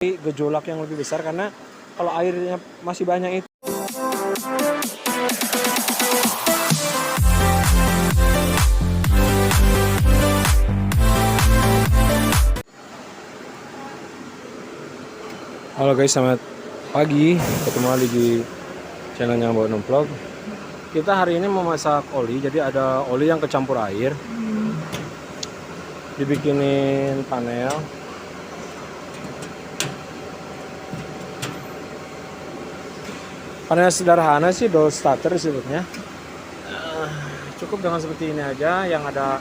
gejolak yang lebih besar, karena kalau airnya masih banyak itu Halo guys, selamat pagi, ketemu lagi di channelnya Mbak Nom Vlog. Kita hari ini memasak oli, jadi ada oli yang kecampur air, dibikinin panel. Panel sederhana sih, door starter disebutnya. Cukup dengan seperti ini aja, yang ada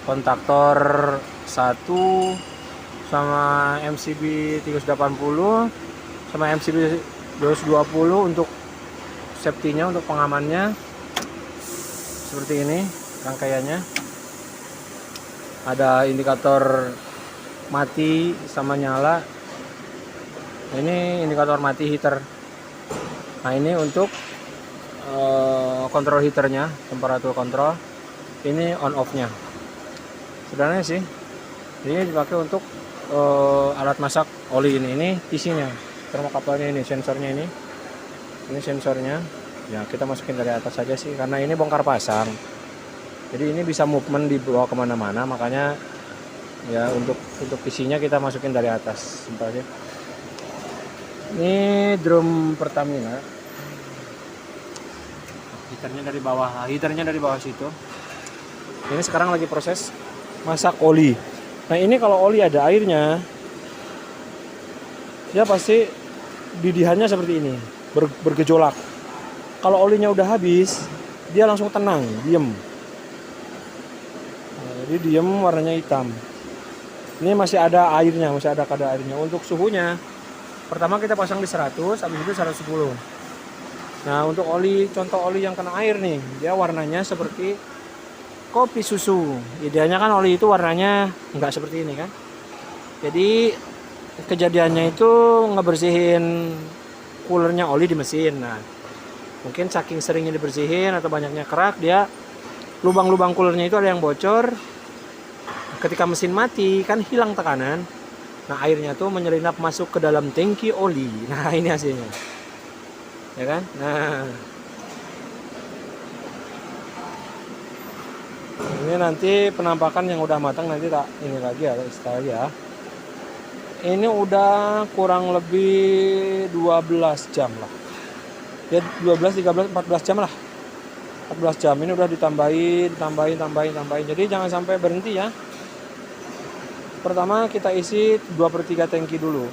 kontaktor 1 sama MCB 380 sama MCB 220 untuk safety-nya, untuk pengamannya. Seperti ini rangkaiannya. Ada indikator mati sama nyala. Ini indikator mati heater. Nah, ini untuk kontrol heaternya, temperatur kontrol. Ini on off-nya. Sebenarnya sih ini dipakai untuk alat masak oli ini. Ini PC-nya, termokapelnya, ini sensornya, ini sensornya. Ya, kita masukin dari atas saja sih, karena ini bongkar pasang. Jadi ini bisa movement dibawa kemana-mana, makanya ya untuk PC-nya kita masukin dari atas, simpel aja. Ini drum Pertamina. Heaternya dari bawah situ. Ini sekarang lagi proses masak oli. Nah, ini kalau oli ada airnya, dia pasti didihannya seperti ini, bergejolak. Kalau olinya udah habis, dia langsung tenang, diem. Nah, jadi diem, warnanya hitam. Ini masih ada airnya, masih ada kadar airnya. Untuk suhunya, pertama kita pasang di 100, habis itu 110. Nah, untuk oli, contoh oli yang kena air nih, dia warnanya seperti kopi susu. Idealnya kan oli itu warnanya nggak seperti ini kan. Jadi kejadiannya itu ngebersihin coolernya oli di mesin. Nah, mungkin saking seringnya dibersihin atau banyaknya kerak, dia lubang-lubang coolernya itu ada yang bocor. Ketika mesin mati kan hilang tekanan. Nah, airnya tuh menyelinap masuk ke dalam tangki oli. Nah, ini hasilnya. Ya kan? Nah, ini nanti penampakan yang udah matang nanti tak ini lagi ya, setelah ya. Ini udah kurang lebih 12 jam lah. Ya 12, 13, 14 jam lah. 14 jam ini udah ditambahin. Jadi jangan sampai berhenti ya. Pertama kita isi 2/3 tangki dulu.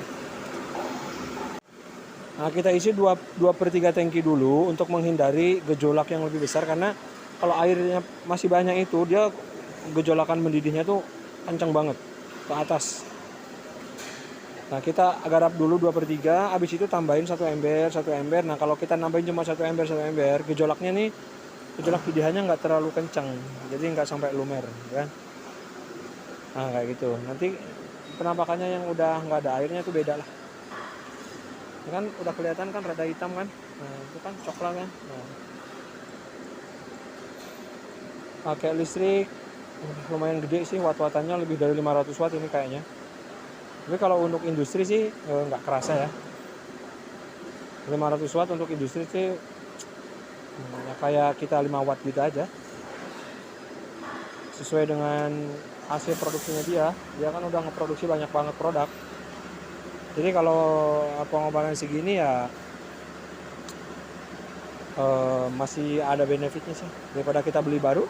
Nah, kita isi 2/3 tangki dulu untuk menghindari gejolak yang lebih besar, karena kalau airnya masih banyak itu, dia gejolakan mendidihnya tuh kencang banget ke atas. Nah, kita garap dulu 2/3, habis itu tambahin 1 ember. Nah, kalau kita nambahin cuma 1 ember, gejolaknya nih, gejolak didihannya nggak terlalu kencang, jadi nggak sampai lumer, kan? Nah, kayak gitu. Nanti penampakannya yang udah nggak ada airnya itu beda lah. Ini kan udah kelihatan kan rada hitam kan? Nah, itu kan coklat kan? Nah, pakai listrik lumayan gede sih, watt-wattannya lebih dari 500 watt ini kayaknya. Tapi kalau untuk industri sih nggak kerasa ya. 500 watt untuk industri sih ya kayak kita 5 watt gitu aja. Sesuai dengan hasil produksinya dia kan udah ngeproduksi banyak banget produk. Jadi kalau pengobatan segini ya masih ada benefitnya sih daripada kita beli baru.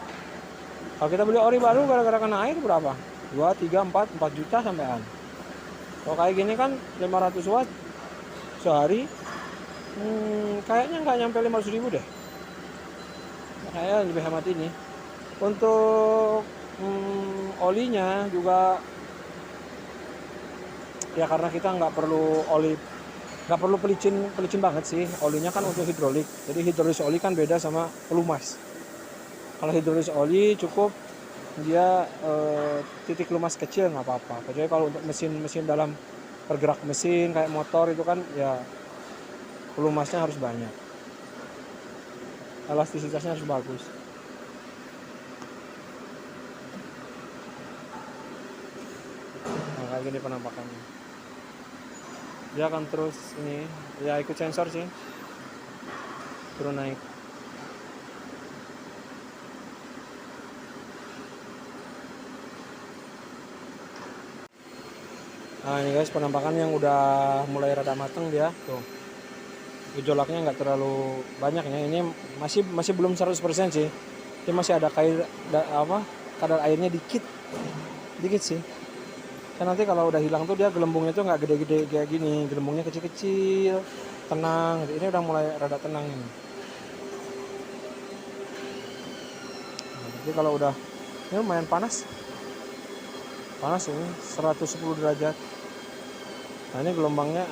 Kalau kita beli ori baru gara-gara kena air berapa? 2, 3, 4 juta sampean. Kalau kayak gini kan 500 watt sehari, kayaknya nggak nyampe 500.000 deh. Kayaknya lebih hemat ini. Untuk olinya juga ya, karena kita nggak perlu pelicin banget sih. Olinya kan untuk hidrolik, jadi hidrolis oli kan beda sama pelumas. Kalau hidrolis oli cukup dia titik lumas kecil nggak apa-apa. Kecuali kalau untuk mesin dalam pergerak mesin kayak motor itu kan ya pelumasnya harus banyak, elastisitasnya harus bagus. kayak gini penampakannya. Dia akan terus ini ya ikut sensor sih, turun naik. Nah ini guys, penampakan yang udah mulai rada mateng dia tuh, gejolaknya nggak terlalu banyak ya. Ini masih belum 100% sih, dia masih ada kadar airnya dikit sih. Kan nanti kalau udah hilang tuh dia gelembungnya tuh nggak gede-gede kayak gini, gelembungnya kecil-kecil, tenang. Ini udah mulai rada tenang ini. Nah, jadi kalau udah ini lumayan panas ini 110 derajat. Nah ini gelombangnya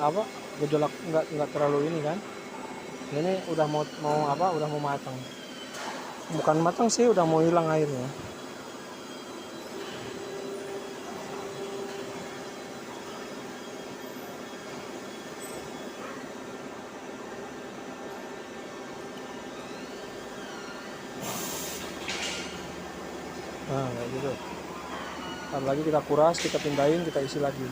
gejolak nggak terlalu ini kan. Ini udah udah mau matang, bukan matang sih, udah mau hilang airnya. Nah kayak gitu. Ntar lagi kita kuras, kita pindahin, kita isi lagi.